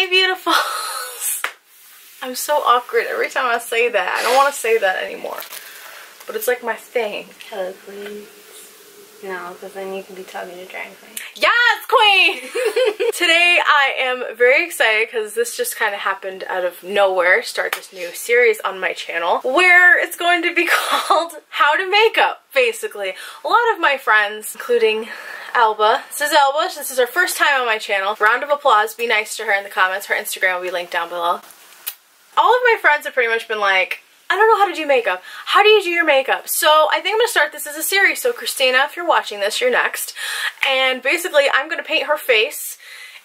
Hey, beautifuls. I'm so awkward every time I say that. I don't want to say that anymore. But it's like my thing. Hello, please. No, because then you can be talking to drag queen. Yes, queen! Today I am very excited because this just kind of happened out of nowhere. Start this new series on my channel where it's going to be called How to Makeup, basically. A lot of my friends, including Alba. This is Alba. This is her first time on my channel. Round of applause. Be nice to her in the comments. Her Instagram will be linked down below. All of my friends have pretty much been like, I don't know how to do makeup. How do you do your makeup? So I think I'm going to start this as a series. So Christina, if you're watching this, you're next. And basically I'm going to paint her face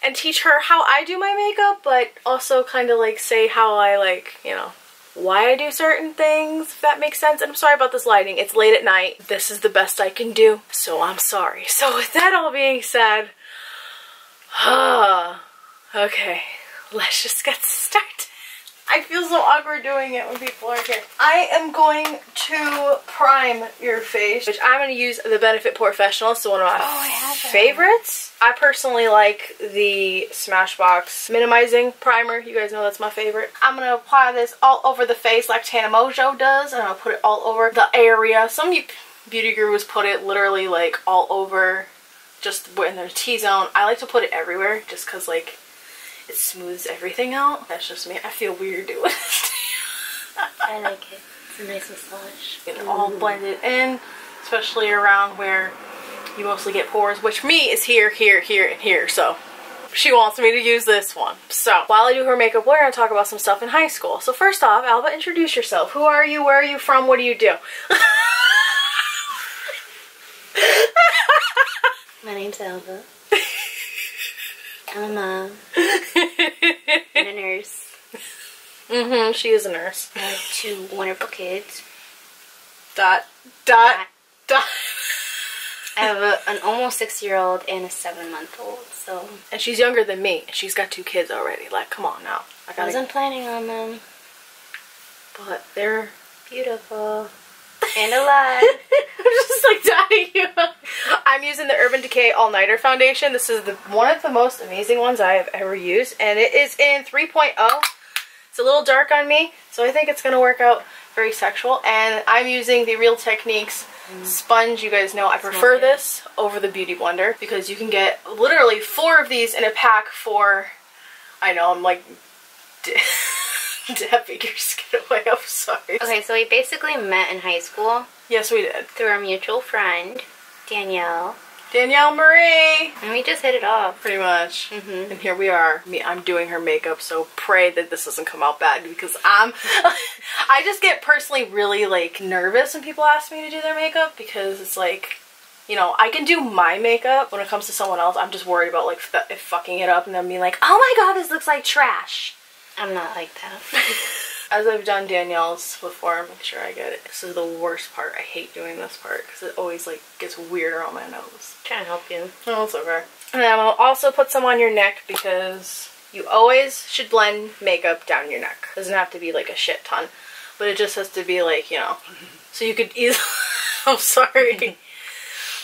and teach her how I do my makeup, but also kind of like say how I like, you know, why I do certain things, if that makes sense. And I'm sorry about this lighting. It's late at night. This is the best I can do, so I'm sorry. So with that all being said, okay, let's just get started. I feel so awkward doing it when people are here. I am going to prime your face, which I'm going to use the Benefit Professional, so one of my favorites. I personally like the Smashbox Minimizing Primer. You guys know that's my favorite. I'm going to apply this all over the face like Tana Mojo does, and I'll put it all over the area. Some beauty gurus put it literally like all over, just in their T-zone. I like to put it everywhere just because like it smooths everything out. That's just me. I feel weird doing it. I like it. It's a nice massage. Get it all blended in, especially around where you mostly get pores, which for me is here, here, here, and here. So she wants me to use this one. So while I do her makeup, we're going to talk about some stuff in high school. So first off, Alba, introduce yourself. Who are you? Where are you from? What do you do? My name's Alba. I'm a mom and a nurse. She is a nurse. I have 2 wonderful kids. Dot. I have an almost 6-year-old and a 7-month-old. So. And she's younger than me. She's got 2 kids already. Like, come on now. I wasn't planning on them. But they're beautiful. And alive. I'm just like dying you. I'm using the Urban Decay All Nighter Foundation. This is one of the most amazing ones I have ever used, and it is in 3.0. It's a little dark on me, so I think it's going to work out very sexual. And I'm using the Real Techniques sponge. You guys know I prefer this over the Beauty Blender because you can get literally 4 of these in a pack for, I know, I'm like Debbie, you're scared away. I'm sorry. Okay, so we basically met in high school. Yes, we did. Through our mutual friend, Danielle. Danielle Marie. And we just hit it off. Pretty much. And here we are. I'm doing her makeup, so pray that this doesn't come out bad because I just get personally really like nervous when people ask me to do their makeup because it's like, you know, I can do my makeup. When it comes to someone else, I'm just worried about like if fucking it up and then being like, oh my god, this looks like trash. I'm not like that. As I've done Danielle's before, make sure I get it. This is the worst part. I hate doing this part because it always like gets weirder on my nose. Trying to help you. Oh, it's okay. And then I'll also put some on your neck because you always should blend makeup down your neck. It doesn't have to be like a shit ton, but it just has to be like, you know, so you could easily, I'm sorry,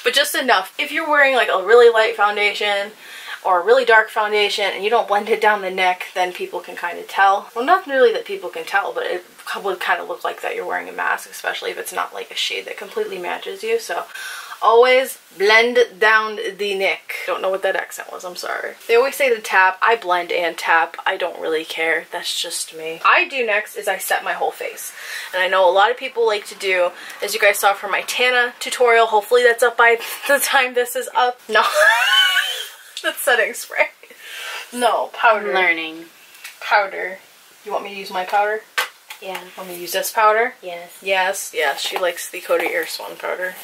but just enough. If you're wearing like a really light foundation or a really dark foundation and you don't blend it down the neck, then people can kind of tell. Well, not really that people can tell, but it would kind of look like that you're wearing a mask, especially if it's not like a shade that completely matches you. So always blend down the neck. Don't know what that accent was, I'm sorry. They always say to tap. I blend and tap. I don't really care. That's just me. I do next is I set my whole face. And I know a lot of people like to do, as you guys saw from my Tana tutorial, hopefully that's up by the time this is up. No. That's setting spray. No, powder. I'm learning. Powder. You want me to use my powder? Yeah. Want me to use this powder? Yes. Yes, yes. She likes the Coty Air Swan powder.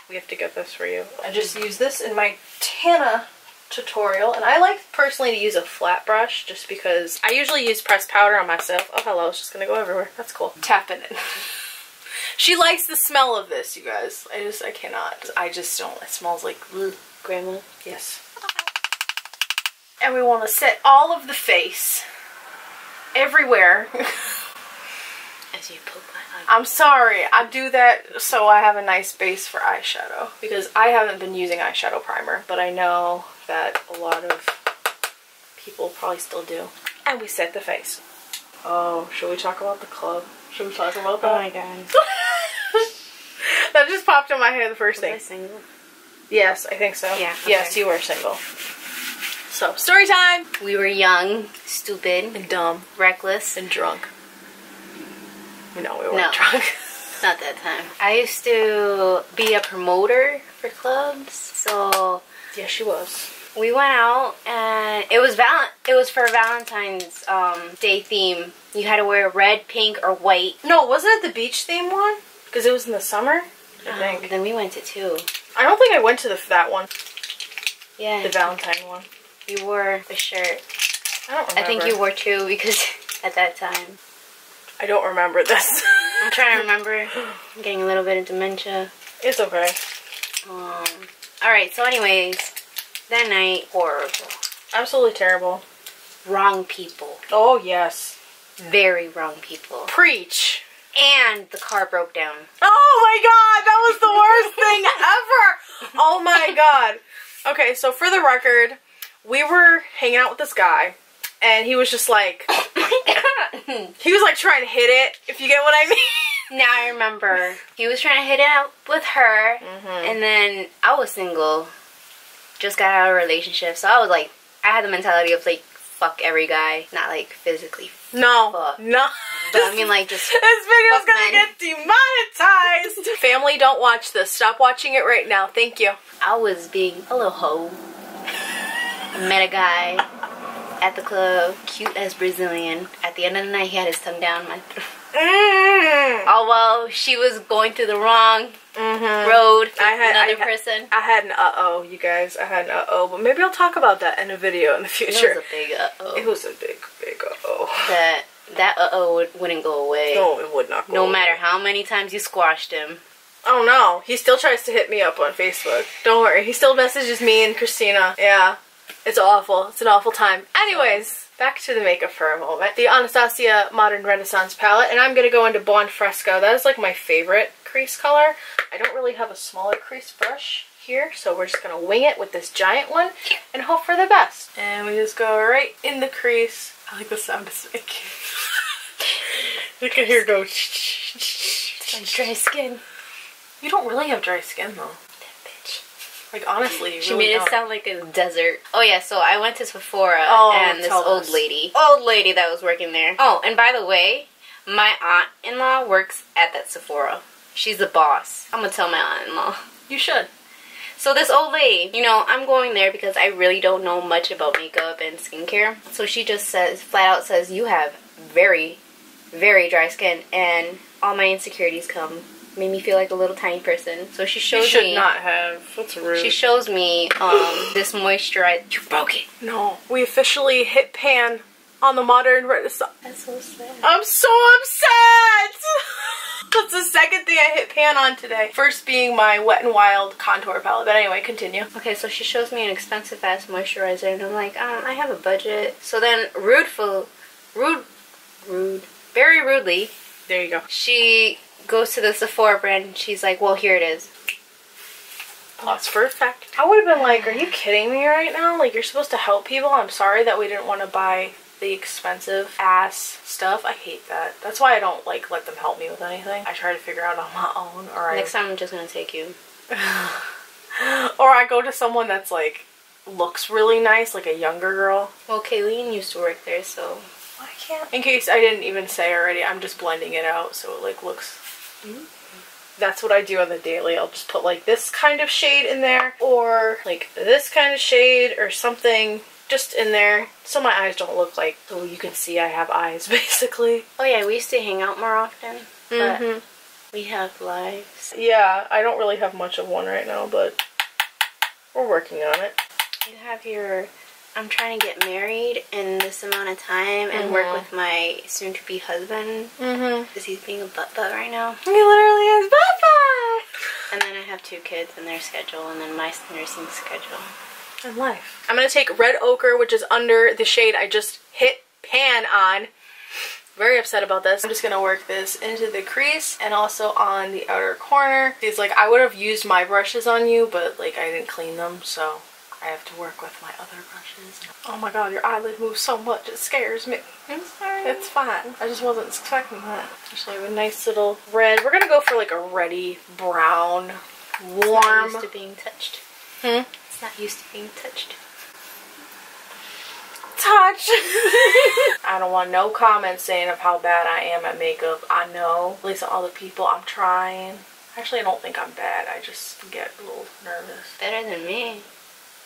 We have to get this for you. I just use this in my Tana tutorial, and I like personally to use a flat brush just because I usually use pressed powder on myself. Oh, hello. It's just gonna go everywhere. That's cool. Tapping it. She likes the smell of this, you guys. I cannot. I just don't. It smells like grandma. Yes. And we want to set all of the face everywhere. As you poke my eye. I'm sorry. I do that so I have a nice base for eyeshadow because I haven't been using eyeshadow primer, but I know that a lot of people probably still do. And we set the face. Oh, should we talk about the club? Should we talk about that? Oh my god. That just popped in my head the first thing. Was I single? Yes, I think so. Yeah. Okay. Yes, you were single. So, story time! We were young, stupid, And dumb. reckless. And drunk. No, we weren't No. drunk. Not that time. I used to be a promoter for clubs, so Yeah, she was. we went out and it was for Valentine's Day theme. You had to wear red, pink, or white. No, wasn't it the beach theme one? Because it was in the summer, I think. Then we went to 2. I don't think I went to that one. Yeah. The Valentine one. You wore a shirt. I don't remember. I think you wore 2 because at that time. I don't remember this. I'm trying to remember. I'm getting a little bit of dementia. It's okay. Alright, so anyways, that night, horrible. Absolutely terrible. Wrong people. Oh, yes. Very wrong people. Preach. And the car broke down. Oh my god, that was the worst thing ever. Oh my god. Okay, so for the record, we were hanging out with this guy, and he was just like, he was like trying to hit it, if you get what I mean. Now I remember. He was trying to hit it out with her, and then I was single. Just got out of a relationship, so I was like, I had the mentality of like, fuck every guy. Not like physically. No. Fuck. No. But I mean like just This video's fuck gonna men. get demonetized. Family, don't watch this. Stop watching it right now. Thank you. I was being a little hoe. I met a guy at the club, cute as Brazilian. At the end of the night, he had his tongue down my throat. Although she was going through the wrong road with another person. I had an uh-oh, you guys. I had an uh-oh. But maybe I'll talk about that in a video in the future. It was a big uh-oh. It was a big, big uh-oh. That uh-oh wouldn't go away. No, it would not go No away. matter how many times you squashed him. Oh no, he still tries to hit me up on Facebook. Don't worry, he still messages me and Christina. Yeah, it's awful. It's an awful time. Anyways, back to the makeup for a moment. The Anastasia Modern Renaissance palette, and I'm going to go into Buon Fresco. That is like my favorite crease color. I don't really have a smaller crease brush here, so we're just going to wing it with this giant one and hope for the best. And we just go right in the crease. I like the sound it's making. You can hear it go. Like dry skin. You don't really have dry skin though. That bitch. Like honestly, you She really made it don't. sound like a desert. Oh yeah, so I went to Sephora and this tell old us. lady that was working there. Oh, and by the way, my aunt-in-law works at that Sephora. She's the boss. I'm gonna tell my aunt-in-law. You should. So this old lady, you know, I'm going there because I really don't know much about makeup and skincare. So she just says, flat out says, you have very, very dry skin, and all my insecurities made me feel like a little tiny person. So she shows You me. should not have. That's rude. She shows me this moisturizer. You broke it. No, we officially hit pan on the Modern Renaissance. That's so sad. I'm so upset. That's the second thing I hit pan on today. First being my Wet n Wild contour palette. But anyway, continue. Okay, so she shows me an expensive ass moisturizer, and I'm like, I have a budget. So then, very rudely, There you go. she goes to the Sephora brand, and she's like, well, here it is. Pause for effect. I would have been like, are you kidding me right now? Like, you're supposed to help people. I'm sorry that we didn't want to buy the expensive ass stuff. I hate that. That's why I don't like let them help me with anything. I try to figure out on my own, or Next time I'm just gonna take you. or I go to someone that's like looks really nice, like a younger girl. Well, Kayleen used to work there, so I can't. In case I didn't even say already, I'm just blending it out so it like looks. That's what I do on the daily. I'll just put like this kind of shade in there, or like this kind of shade or something just in there so my eyes don't look like, so you can see I have eyes basically. oh yeah, we used to hang out more often, but we have lives. Yeah, I don't really have much of one right now, but we're working on it. You have your, I'm trying to get married in this amount of time and work with my soon-to-be husband, because he's being a butt right now. He literally is. Bye-bye! And then I have 2 kids and their schedule, and then my nursing schedule. And life. I'm going to take Red Ochre, which is under the shade I just hit pan on. Very upset about this. I'm just going to work this into the crease and also on the outer corner. It's like I would have used my brushes on you, but like I didn't clean them, so I have to work with my other brushes. Oh my god, your eyelid moves so much, it scares me. I'm sorry. It's fine. I just wasn't expecting that. Actually, I have a nice little red. We're gonna go for like a reddy brown, warm. It's not used to being touched. It's not used to being touched. Touch. I don't want no comments saying of how bad I am at makeup. I know. At least all the people, I'm trying. Actually, I don't think I'm bad. I just get a little nervous. Better than me.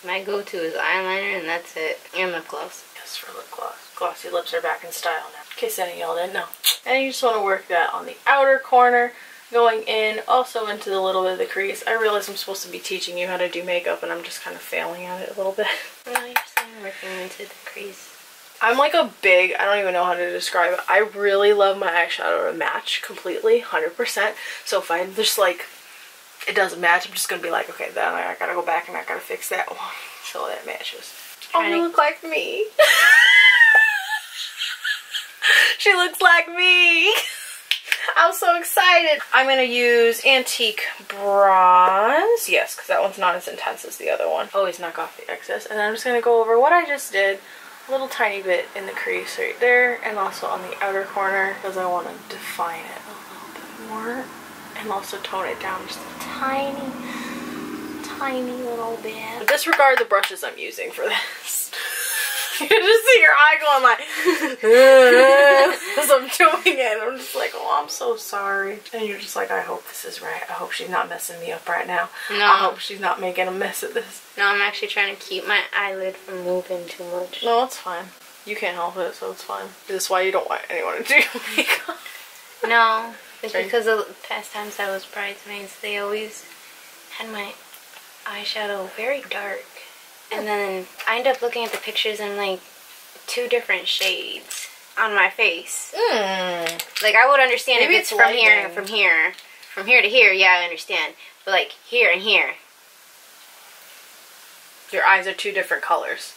My go-to is eyeliner and that's it. And lip gloss. Yes, for lip gloss. Glossy lips are back in style now. In case any of y'all didn't know. And you just want to work that on the outer corner, going in, also into the little bit of the crease. I realize I'm supposed to be teaching you how to do makeup and I'm just kind of failing at it a little bit. No, you're saying working into the crease. I'm like a big, I don't even know how to describe it. I really love my eyeshadow to match completely, 100%. So if I'm just like, it doesn't match, I'm just going to be like, okay, then I gotta go back and I gotta fix that one so that matches. Oh, you look like me. She looks like me. I'm so excited. I'm going to use Antique Bronze. Yes, because that one's not as intense as the other one. Always knock off the excess. And I'm just going to go over what I just did. A little tiny bit in the crease right there. And also on the outer corner. Because I want to define it a little bit more. And also tone it down just a tiny little bit. Disregard the brushes I'm using for this. You can just see your eye going like as I'm doing it. I'm just like, oh, I'm so sorry. And you're just like, I hope this is right. I hope she's not messing me up right now. No. I hope she's not making a mess of this. No, I'm actually trying to keep my eyelid from moving too much. No, it's fine. You can't help it, so it's fine. This is why you don't want anyone to do your makeup. No, it's because of the past times I was bridesmaids, they always had my eyeshadow very dark. And then I end up looking at the pictures and like 2 different shades on my face. Like I would understand maybe if it's from here and from here. From here to here, yeah, I understand. But like here and here. Your eyes are 2 different colors.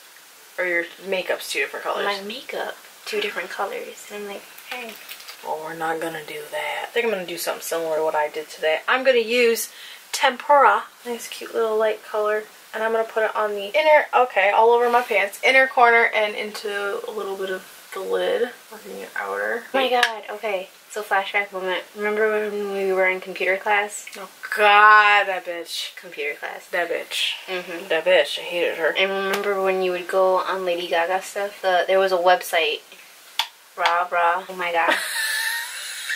Or your makeup's 2 different colors. My makeup, 2 different colors. And I'm like, hey. Well, we're not gonna do that. I think I'm gonna do something similar to what I did today. I'm gonna use Tempera. Nice cute little light color. And I'm going to put it on the inner, okay, all over my pants, inner corner and into a little bit of the lid, or the outer. Oh my god, okay. So flashback moment. Remember when we were in computer class? Oh god, that bitch. Computer class. That bitch. That bitch, I hated her. And remember when you would go on Lady Gaga stuff? There was a website. Rah, rah. Oh my god.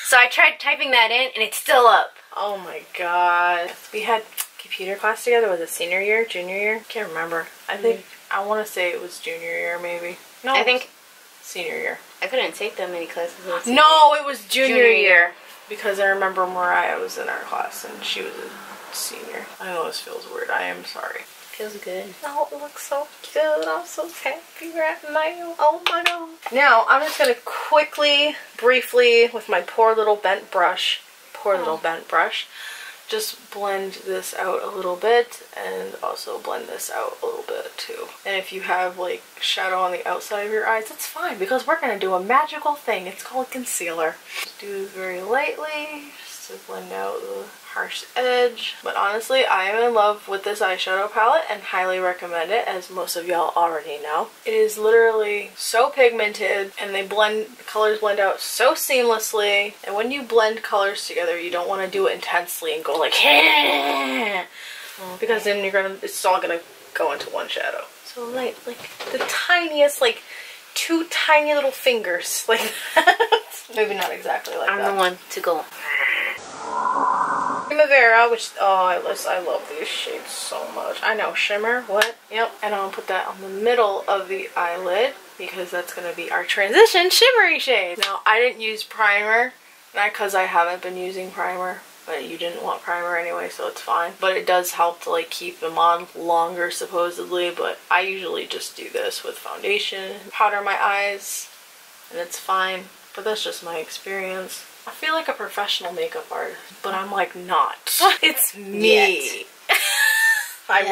So I tried typing that in and it's still up. Oh my god. We had computer class together. Was it senior year, junior year? Can't remember. I think I want to say it was junior year, maybe. No, I think senior year. I couldn't take that many classes. No, it was junior year because I remember Mariah was in our class and she was a senior. I know this feels weird. I am sorry. Feels good. Oh, it looks so cute. I'm so happy right now. Oh my god. Now I'm just gonna quickly, briefly, with my poor little bent brush, just blend this out a little bit and also blend this out a little bit too. And if you have like shadow on the outside of your eyes, that's fine because we're gonna do a magical thing. It's called concealer. Just do this very lightly just to blend out the harsh edge. But honestly, I am in love with this eyeshadow palette and highly recommend it, as most of y'all already know. It is literally so pigmented and the colors blend out so seamlessly. And when you blend colors together, you don't want to do it intensely and go like because then it's all gonna go into one shadow. So like the tiniest, like 2 tiny little fingers like that. Maybe not exactly like that. I'm the one to go. Primavera, which, oh, I love these shades so much. I know, shimmer, what? Yep, and I'm gonna put that on the middle of the eyelid because that's gonna be our transition shimmery shade. Now, I didn't use primer, not because I haven't been using primer, but you didn't want primer anyway, so it's fine. But it does help to like keep them on longer, supposedly, but I usually just do this with foundation, powder my eyes, and it's fine. But that's just my experience. I feel like a professional makeup artist, but I'm like not. It's me. I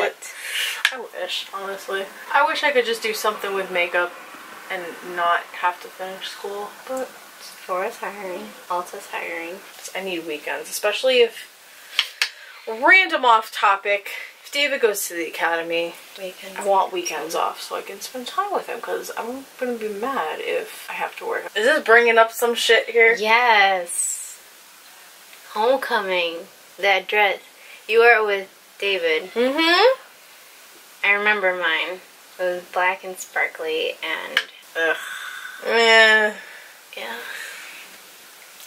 wish, honestly. I wish I could just do something with makeup and not have to finish school, but Sephora's hiring. Ulta's hiring. I need weekends, especially if, random off topic, if David goes to the academy, Weekends. I want weekends off so I can spend time with him because I'm gonna be mad if I have to work. Is this bringing up some shit here? Yes. Homecoming. That dress. You wore it with David. Mm-hmm. I remember mine. It was black and sparkly and... Ugh. Yeah. Yeah.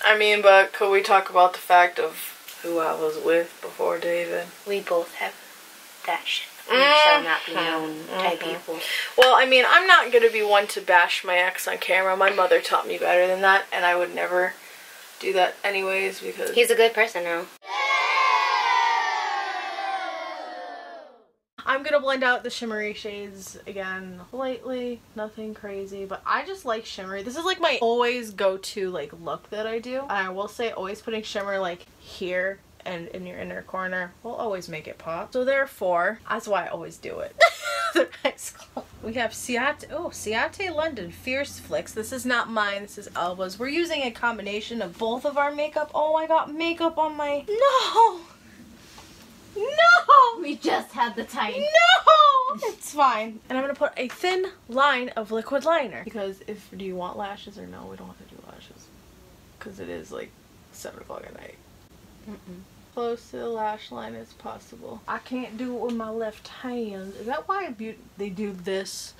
I mean, but could we talk about the fact of who I was with before David? We both have that shit. We shall not be known type people. Well, I mean, I'm not going to be one to bash my ex on camera. My mother taught me better than that, and I would never do that anyways because... He's a good person now. I'm going to blend out the shimmery shades again lightly. Nothing crazy, but I just like shimmery. This is like my always go-to like look that I do. And I will say always putting shimmer like here and in your inner corner will always make it pop. So therefore, that's why I always do it. The nice clothes. We have Ciate London Fierce Flicks. This is not mine, this is Alba's. We're using a combination of both of our makeup. Oh, I got makeup on my... No! No! We just had the time. No! It's fine. And I'm gonna put a thin line of liquid liner. Because do you want lashes or no? We don't have to do lashes. Because it is like 7 o'clock at night. Close to the lash line as possible. I can't do it with my left hand. Is that why they do this?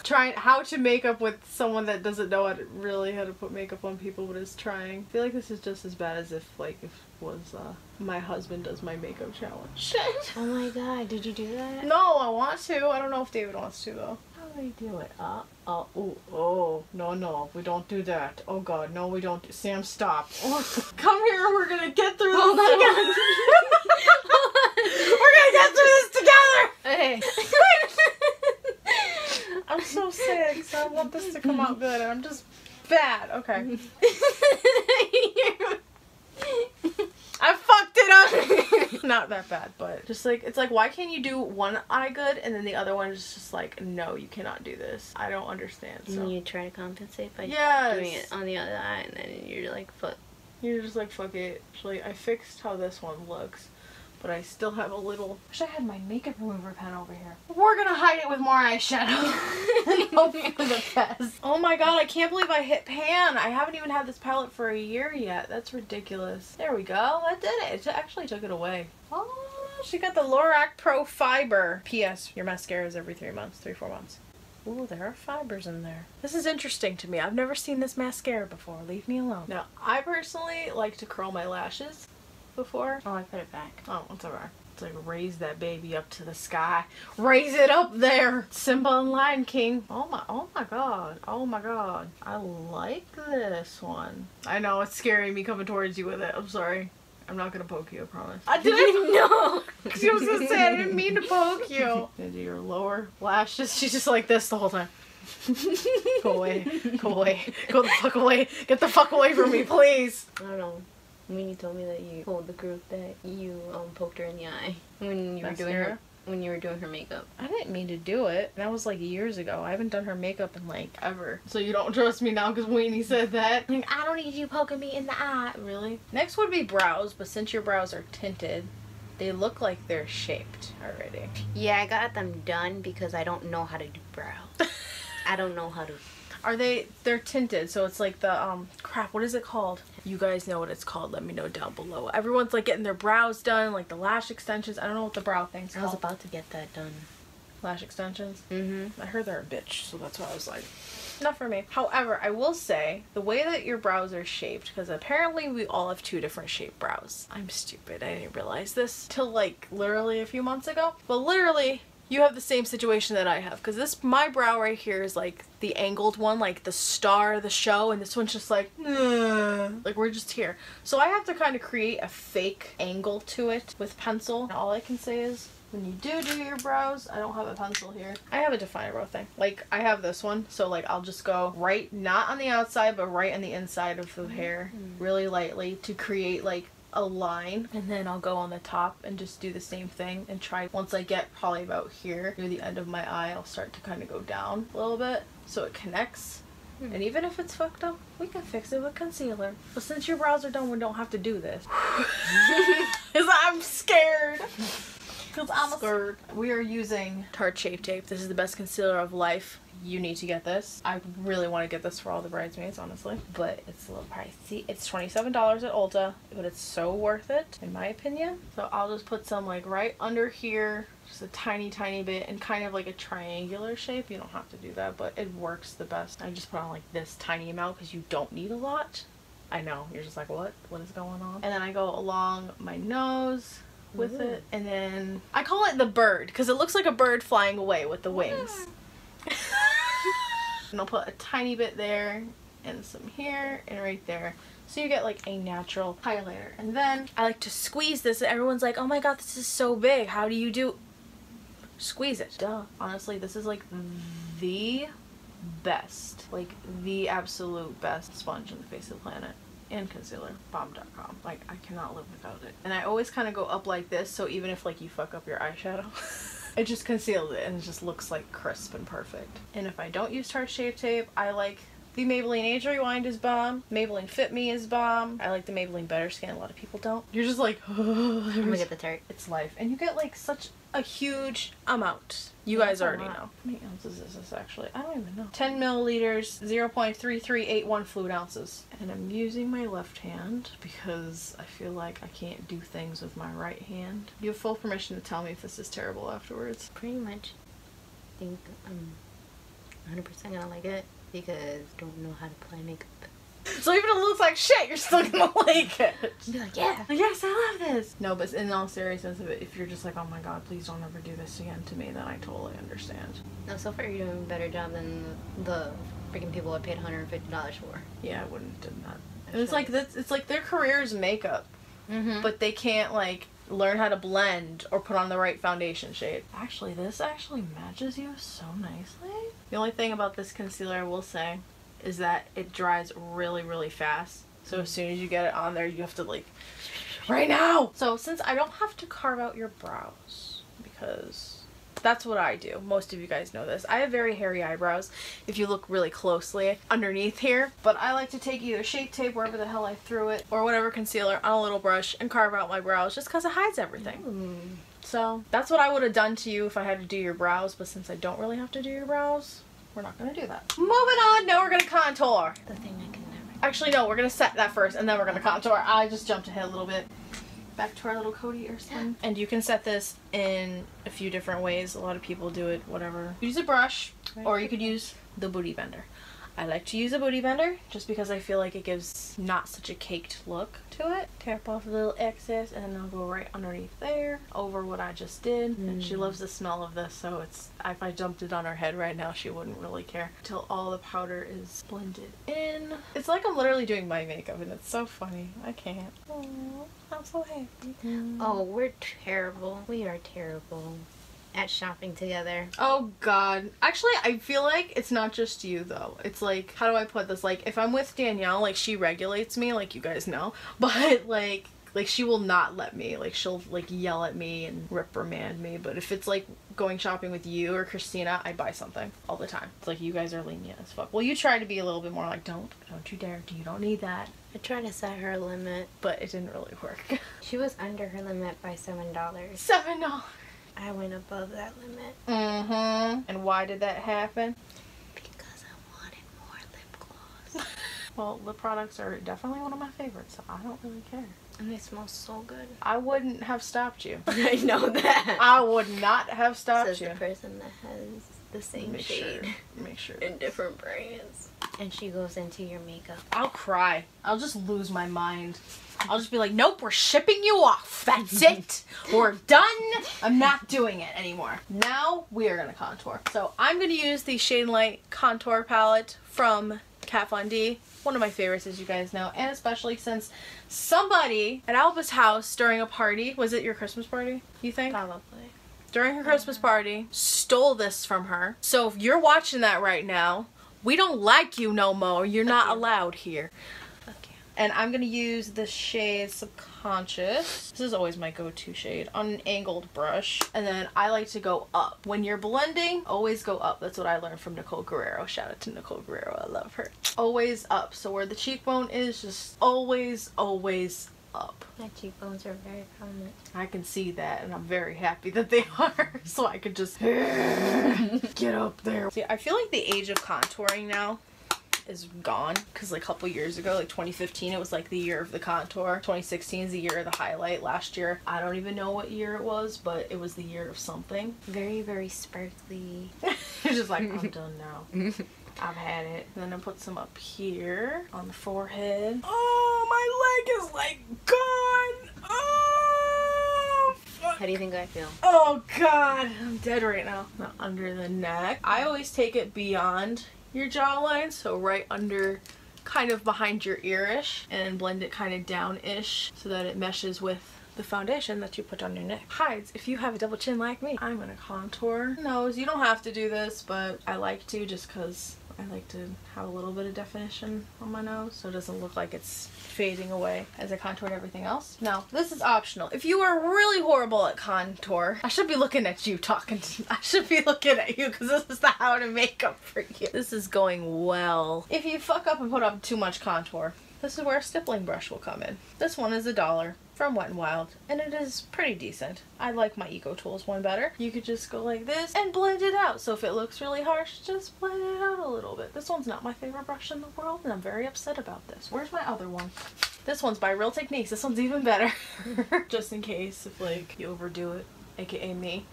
Trying how to make up with someone that doesn't know how to put makeup on people but is trying. I feel like this is just as bad as if it was my husband does my makeup challenge. Shit. Oh my god, did you do that? No, I want to. I don't know if David wants to though. How do they do it? No, we don't do that. Oh god, no, we don't. Sam, stop. Come here, we're gonna get through this together. We're gonna get through this together. Hey. I'm so sick, so I want this to come out good. I'm just bad. Okay. I fucked it up. Not that bad, but just like, it's like, why can't you do one eye good and then the other one is just like, no, you cannot do this. I don't understand. So. And you try to compensate by doing it on the other eye, and then you're like, fuck. You're just like, fuck it. Actually, I fixed how this one looks, but I still have a little... Wish I had my makeup remover pen over here. We're gonna hide it with more eyeshadow. And hope for the best. Oh my god, I can't believe I hit pan. I haven't even had this palette for a year yet. That's ridiculous. There we go. That did it. It actually took it away. Oh, she got the Lorac Pro Fiber. P.S. Your mascara is every 3 months. 3-4 months. Ooh, there are fibers in there. This is interesting to me. I've never seen this mascara before. Leave me alone. Now, I personally like to curl my lashes before. Oh, I put it back. Oh, it's alright. It's like raise that baby up to the sky. Raise it up there. Simba and Lion King. Oh my god. Oh my god. I like this one. I know, it's scaring me coming towards you with it. I'm sorry. I'm not gonna poke you, I promise. I didn't know! Because I was gonna say I didn't mean to poke you. Gonna do your lower lashes. She's just like this the whole time. Go away. Go away. Go the fuck away. Get the fuck away from me, please. I don't know. When you told me that you told the group that you poked her in the eye when you were doing her makeup. I didn't mean to do it. That was like years ago. I haven't done her makeup in like ever. So you don't trust me now because Weenie said that? Like, I don't need you poking me in the eye. Really? Next would be brows, but since your brows are tinted, they look like they're shaped already. Yeah, I got them done because I don't know how to do brows. I don't know how to... They're tinted, so it's like the, crap, what is it called? You guys know what it's called, let me know down below. Everyone's like getting their brows done, like the lash extensions. I don't know what the brow thing's called. I was about to get that done. Lash extensions? Mm-hmm. I heard they're a bitch, so that's why I was like, not for me. However, I will say, the way that your brows are shaped, because apparently we all have 2 different shaped brows. I'm stupid, I didn't realize this till like literally a few months ago. But literally, you have the same situation that I have, because my brow right here is like the angled one, like the star of the show, and this one's just like we're just here. So I have to kind of create a fake angle to it with pencil. And all I can say is, when you do your brows, I don't have a pencil here. I have a definer brow thing. Like, I have this one, so like I'll just go right, not on the outside, but right on the inside of the hair, really lightly, to create like a line, and then I'll go on the top and just do the same thing and try. Once I get probably about here near the end of my eye, I'll start to kind of go down a little bit so it connects. And even if it's fucked up, we can fix it with concealer. But since your brows are done, we don't have to do this. Because I'm scared. Because I'm a skirt. We are using Tarte Shape Tape. This is the best concealer of life. You need to get this. I really want to get this for all the bridesmaids, honestly. But it's a little pricey. It's $27 at Ulta, but it's so worth it, in my opinion. So I'll just put some like right under here, just a tiny, tiny bit, and kind of like a triangular shape. You don't have to do that, but it works the best. I just put on like this tiny amount because you don't need a lot. I know, you're just like, what? What is going on? And then I go along my nose with it, and then I call it the bird because it looks like a bird flying away with the wings. And I'll put a tiny bit there and some here and right there, so you get like a natural highlighter. And then I like to squeeze this. Everyone's like, oh my god, this is so big, how do you do? Squeeze it. Duh. Honestly, this is like the best, like the absolute best sponge on the face of the planet. And concealer, bomb.com. Like, I cannot live without it. And I always kind of go up like this, so even if like you fuck up your eyeshadow, it just conceals it and it just looks like crisp and perfect. And if I don't use Tarte Shape Tape, I like the Maybelline Age Rewind is bomb. Maybelline Fit Me is bomb. I like the Maybelline Better Skin. A lot of people don't. You're just like, oh, I'm gonna get the Tarte. It's life. And you get like such a huge amount. You guys already know. How many ounces is this actually? I don't even know. 10 milliliters, 0.3381 fluid ounces. And I'm using my left hand because I feel like I can't do things with my right hand. You have full permission to tell me if this is terrible afterwards. Pretty much. I think I'm 100% gonna like it because I don't know how to apply makeup. So even if it looks like shit, you're still gonna like it. Be like, yeah. Yes, I love this. No, but in all seriousness of it, if you're just like, oh my god, please don't ever do this again to me, then I totally understand. No, so far you're doing a better job than the freaking people I paid $150 for. Yeah, I wouldn't have done that. It's like this. It's like their career is makeup, but they can't like learn how to blend or put on the right foundation shade. Actually, this actually matches you so nicely. The only thing about this concealer I will say is that it dries really, really fast. So as soon as you get it on there, you have to like, right now! So since I don't have to carve out your brows, because that's what I do. Most of you guys know this. I have very hairy eyebrows if you look really closely underneath here. But I like to take either Shape Tape, wherever the hell I threw it, or whatever concealer on a little brush and carve out my brows just because it hides everything. So that's what I would have done to you if I had to do your brows, but since I don't really have to do your brows, we're not gonna do that. Moving on, now we're gonna contour. The thing I can never. Actually, no, we're gonna set that first and then we're gonna contour. I just jumped ahead a little bit. Back to our little Cody Ursulin. And you can set this in a few different ways. A lot of people do it, whatever. Use a brush, or you could use the booty bender. I like to use a booty bender just because I feel like it gives not such a caked look to it. Tap off a little excess and then I'll go right underneath there over what I just did. And she loves the smell of this, so it's, if I dumped it on her head right now, she wouldn't really care until all the powder is blended in. It's like I'm literally doing my makeup and it's so funny. I can't. Aww, I'm so happy. Oh, we're terrible. We are terrible at shopping together. Oh god. Actually, I feel like it's not just you though. It's like, how do I put this? Like, if I'm with Danielle, like, she regulates me, like you guys know, but like she will not let me. Like, she'll like yell at me and reprimand me. But if it's like going shopping with you or Christina, I buy something all the time. It's like, you guys are lenient as fuck. Well, you try to be a little bit more like, don't you dare, you don't need that. I tried to set her limit, but it didn't really work. She was under her limit by $7. $7. I went above that limit. And why did that happen? Because I wanted more lip gloss. Well, the products are definitely one of my favorites, so I don't really care. And they smell so good. I wouldn't have stopped you. I know that. I would not have stopped you. Says the person that has the same shade. Make sure. In different brands. And she goes into your makeup. I'll cry. I'll just lose my mind. I'll just be like, nope, we're shipping you off. That's it. We're done. I'm not doing it anymore. Now we are going to contour. So I'm going to use the Shade Light Contour Palette from Kat Von D. One of my favorites, as you guys know. And especially since somebody at Alba's house during a party, was it your Christmas party, you think? Probably. During her Christmas party, stole this from her. So if you're watching that right now, we don't like you no more. You're not allowed here. And I'm going to use the shade Subconscious. This is always my go-to shade on an angled brush. And then I like to go up. When you're blending, always go up. That's what I learned from Nicole Guerrero. Shout out to Nicole Guerrero. I love her. Always up. So where the cheekbone is, just always, always up. My cheekbones are very prominent. I can see that, and I'm very happy that they are, so I could just get up there. See, I feel like the age of contouring now is gone, because like a couple years ago, like 2015, it was like the year of the contour. 2016 is the year of the highlight. Last year, I don't even know what year it was, but it was the year of something. Very, very sparkly. It's just like, I'm done now. I've had it. And then I put some up here on the forehead. Oh, my leg is like gone. Oh, fuck. How do you think I feel? Oh God, I'm dead right now. Now under the neck. I always take it beyond your jawline, so right under, kind of behind your ear-ish, and blend it kind of down-ish so that it meshes with the foundation that you put on your neck. Hides, if you have a double chin like me. I'm gonna contour nose. You don't have to do this, but I like to, just because I like to have a little bit of definition on my nose so it doesn't look like it's fading away as I contoured everything else. Now, this is optional. If you are really horrible at contour, I should be looking at you I should be looking at you, because this is the how to makeup for you. This is going well. If you fuck up and put up too much contour, this is where a stippling brush will come in. This one is $1 from Wet n Wild, and it is pretty decent. I like my Eco Tools one better. You could just go like this and blend it out. So if it looks really harsh, just blend it out a little bit. This one's not my favorite brush in the world, and I'm very upset about this. Where's my other one? This one's by Real Techniques. This one's even better. Just in case if like you overdo it, aka me.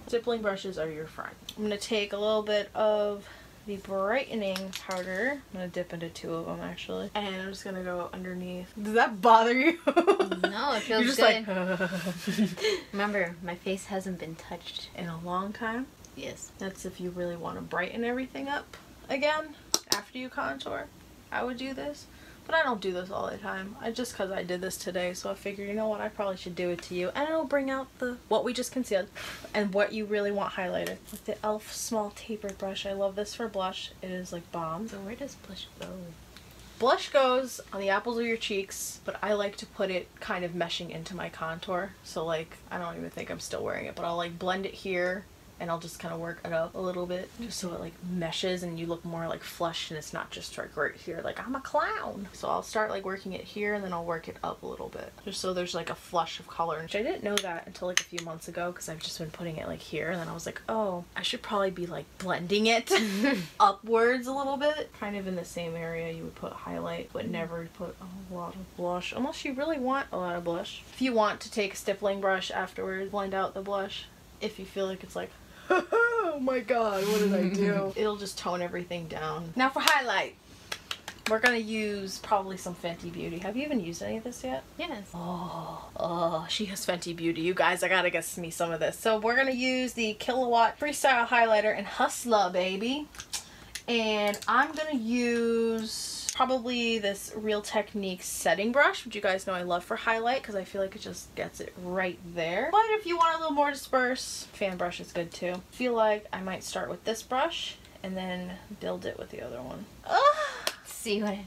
Stippling brushes are your friend. I'm gonna take a little bit of the brightening powder. I'm gonna dip into 2 of them actually, and I'm just gonna go underneath. Does that bother you? No, it feels You're just good. Like, Remember, my face hasn't been touched in a long time. Yes. That's if you really want to brighten everything up again after you contour. I would do this, but I don't do this all the time. Just because I did this today, so I figured, you know what, I probably should do it to you, and it'll bring out what we just concealed and what you really want highlighted. With the e.l.f. small tapered brush, I love this for blush. It is like bomb. So where does blush go? Blush goes on the apples of your cheeks, but I like to put it kind of meshing into my contour. So like, I don't even think I'm still wearing it, but I'll like blend it here, and I'll just kind of work it up a little bit just so it like meshes and you look more like flushed, and it's not just like right here like I'm a clown. So I'll start like working it here, and then I'll work it up a little bit just so there's like a flush of color. And I didn't know that until like a few months ago, because I've just been putting it like here, and then I was like, oh, I should probably be like blending it upwards a little bit, kind of in the same area you would put highlight, but never put a lot of blush unless you really want a lot of blush. If you want to take a stippling brush afterwards, blend out the blush. If you feel like it's like, oh my god, what did I do? It'll just tone everything down. Now for highlight, we're gonna use probably some Fenty Beauty. Have you even used any of this yet? Yes. Oh, she has Fenty Beauty. You guys, I gotta get me some of this. So we're gonna use the Kilowatt Freestyle Highlighter in Hustler, baby. And I'm gonna use probably this Real Techniques setting brush, which you guys know I love for highlight because I feel like it just gets it right there. But if you want a little more disperse, fan brush is good too. I feel like I might start with this brush and then build it with the other one. See what I mean?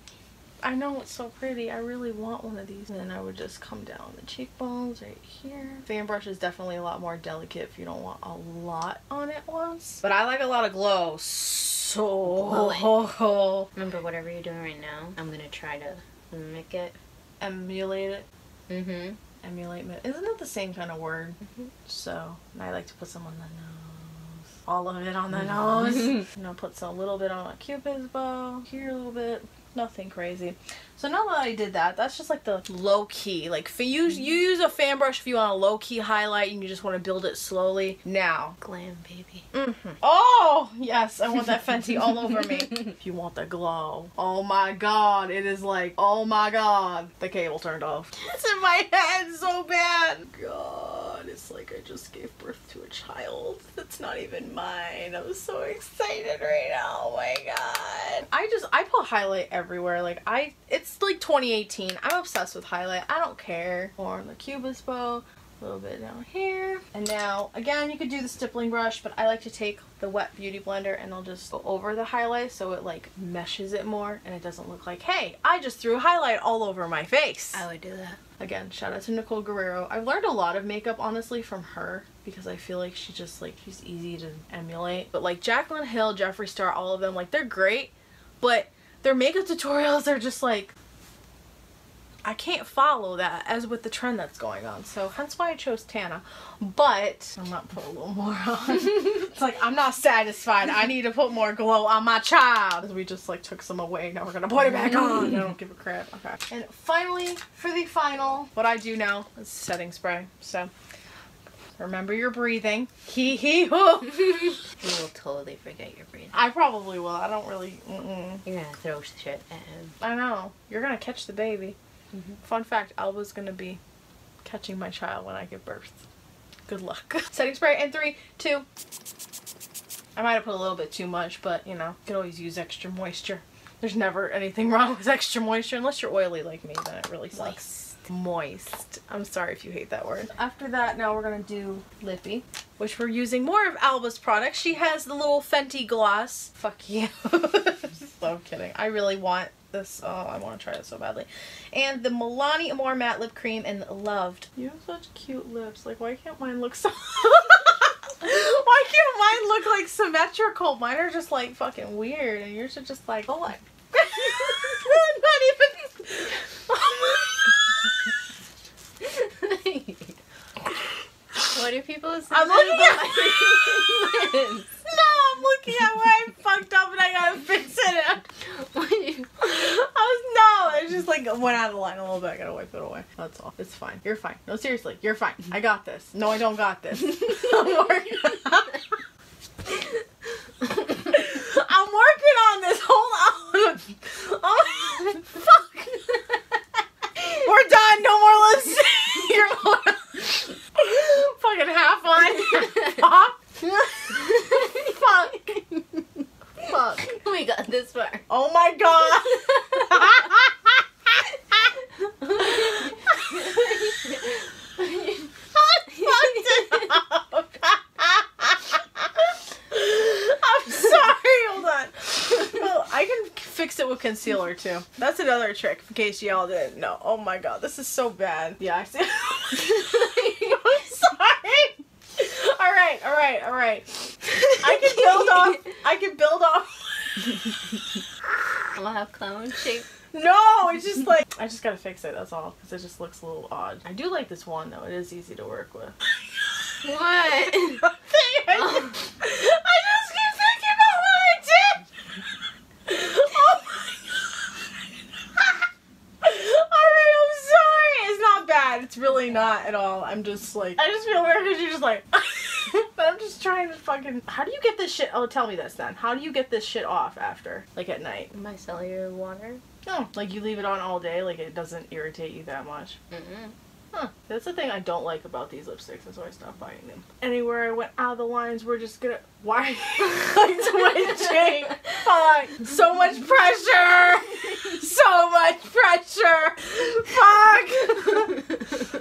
I know, it's so pretty. I really want one of these. And then I would just come down the cheekbones right here. Fan brush is definitely a lot more delicate if you don't want a lot on at once. But I like a lot of glow. So remember, whatever you're doing right now, I'm gonna try to mimic it. Emulate it. Mm-hmm. Emulate. Isn't that the same kind of word? Mm-hmm. So, and I like to put some on the nose. All of it on the nose. And I'll put some, a little bit on my Cupid's bow. Here a little bit. Nothing crazy. So now that I did that, that's just like the low key. Like you use a fan brush if you want a low key highlight and you just want to build it slowly. Now, glam, baby. Oh yes, I want that Fenty all over me. If you want the glow, oh my god, it is like, oh my god, the cable turned off. It's in my head so bad. God, it's like I just gave birth to a child that's not even mine. I'm so excited right now. Oh my god. I put highlight everywhere. Like it's like 2018. I'm obsessed with highlight. I don't care. More on the Cupid's bow, a little bit down here. And now, again, you could do the stippling brush, but I like to take the wet beauty blender and I'll just go over the highlight so it like meshes it more and it doesn't look like, hey, I just threw highlight all over my face. I would do that. Again, shout out to Nicole Guerrero. I've learned a lot of makeup, honestly, from her because I feel like she's easy to emulate. But like Jaclyn Hill, Jeffree Star, all of them, like they're great, but their makeup tutorials are just like, I can't follow that as with the trend that's going on. So hence why I chose Tana. But I'm not putting a little more on. It's like, I'm not satisfied. I need to put more glow on my child. We just like took some away. Now we're gonna put it back on. I don't give a crap. Okay. And finally, for the final, what I do now is setting spray. So remember your breathing. Hee-hee-hoo. You will totally forget your breathing. I probably will. I don't really... You're gonna throw shit at him. I know. You're gonna catch the baby. Fun fact, Alba's gonna be catching my child when I give birth. Good luck. Setting spray in 3, 2. I might have put a little bit too much, but you know, you can always use extra moisture. There's never anything wrong with extra moisture unless you're oily like me, then it really sucks. Moist. I'm sorry if you hate that word. After that, now we're gonna do lippy, which we're using more of Alba's products. She has the little Fenty gloss. Fuck you. So kidding. I really want this. Oh, I want to try it so badly. And the Milani Amore Matte Lip Cream and Loved. You have such cute lips. Like, why can't mine look so... Why can't mine look like symmetrical? Mine are just like fucking weird, and yours are just like, oh my... Not even... Oh What do people say? I'm looking at my lips? No, I'm looking at where I fucked up and I gotta fix it. It's just like went out of the line a little bit. I gotta wipe it away. That's all. It's fine. You're fine. No, seriously, you're fine. I got this. No, I don't got this. I'm working on this. Hold on. Oh, fuck. We're done. No more lipstick. You're fucking half on. Fuck. Fuck. We got this far. Oh my god. I'm sorry. Hold on. Well, I can fix it with concealer too. That's another trick in case y'all didn't know. Oh my god, this is so bad. Yeah, I see. I'm sorry. All right. I can build off. I'm gonna have clown shape. No, it's just like, I just gotta fix it, that's all. Because it just looks a little odd. I do like this one though. It is easy to work with. What? I just keep thinking about what I did. Oh my god. Alright, I'm sorry. It's not bad. It's really not at all. I'm just like, I just feel weird because you're just like, but I'm just trying to fucking, how do you get this shit, oh tell me this then. How do you get this shit off after? Like at night? Micellar water. No, like you leave it on all day, like it doesn't irritate you that much. Huh. That's the thing I don't like about these lipsticks, and so I stopped buying them. Anywhere I went out of the lines, we're just gonna... Why? Like twitching. Fuck. So much pressure. So much pressure. Fuck.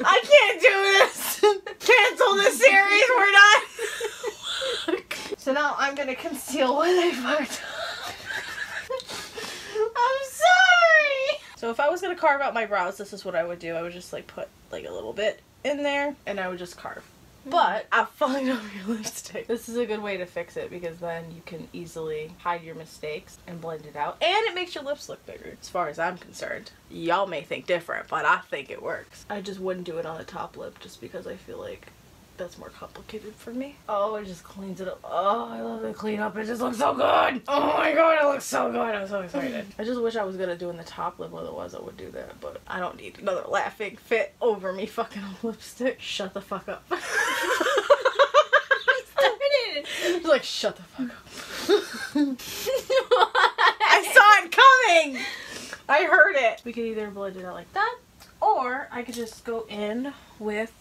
I can't do this. Cancel the series. We're done. So now I'm gonna conceal what I fucked up. I'm sorry. So if I was gonna carve out my brows, this is what I would do. I would just like put like a little bit in there and I would just carve. But I'm falling off your lipstick. This is a good way to fix it because then you can easily hide your mistakes and blend it out. And it makes your lips look bigger as far as I'm concerned. Y'all may think different, but I think it works. I just wouldn't do it on the top lip just because I feel like that's more complicated for me. Oh, it just cleans it up. Oh, I love the cleanup. It just looks so good. Oh my god, it looks so good. I'm so excited. I just wish I was gonna do in the top lip. Otherwise, I would do that. But I don't need another laughing fit over me fucking lipstick. Shut the fuck up. It's like, shut the fuck up. I saw it coming. I heard it. We could either blend it out like that, or I could just go in with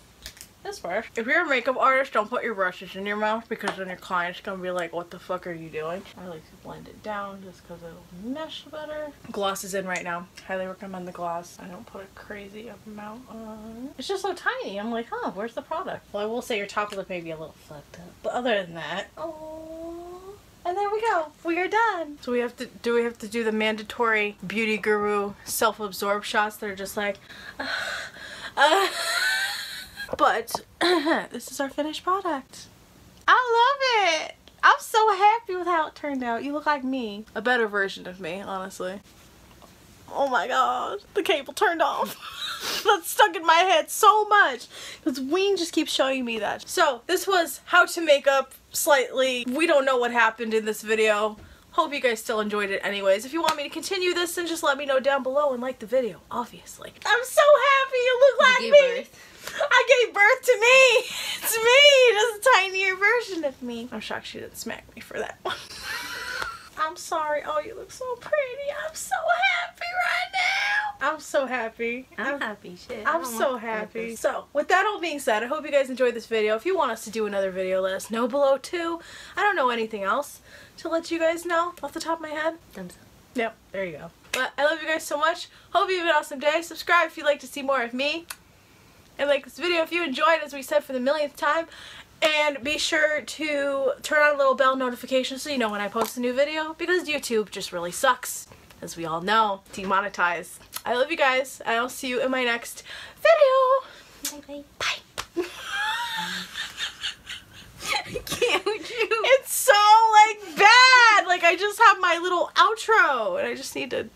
this brush. If you're a makeup artist, don't put your brushes in your mouth because then your client's gonna be like, what the fuck are you doing? I like to blend it down just because it'll mesh better. Gloss is in right now. Highly recommend the gloss. I don't put a crazy amount on. It's just so tiny. I'm like, huh, where's the product? Well, I will say your top lip may be a little fucked up. But other than that, oh. And there we go. We are done. So we have to do the mandatory beauty guru self-absorbed shots that are just like, but this is our finished product. I love it. I'm so happy with how it turned out. You look like me. A better version of me, honestly. Oh my gosh, the cable turned off. That's stuck in my head so much because Ween just keeps showing me that. So this was how to make up slightly. We don't know what happened in this video. Hope you guys still enjoyed it anyways. If you want me to continue this, then just let me know down below and like the video, obviously. I'm so happy you look like me. Birth. I gave birth to me. It's me, just a tinier version of me. I'm shocked she didn't smack me for that one. I'm sorry. Oh, you look so pretty. I'm so happy right now. I'm so happy. I'm happy. Shit. I'm so happy. So, with that all being said, I hope you guys enjoyed this video. If you want us to do another video, let us know below too. I don't know anything else to let you guys know off the top of my head. Thumbs up. Yep, there you go. But I love you guys so much. Hope you have an awesome day. Subscribe if you'd like to see more of me. And like this video if you enjoyed, as we said for the millionth time. And be sure to turn on little bell notifications so you know when I post a new video, because YouTube just really sucks, as we all know. Demonetized. I love you guys, and I'll see you in my next video. Bye. Bye. I can't with you. It's so like bad. Like I just have my little outro and I just need to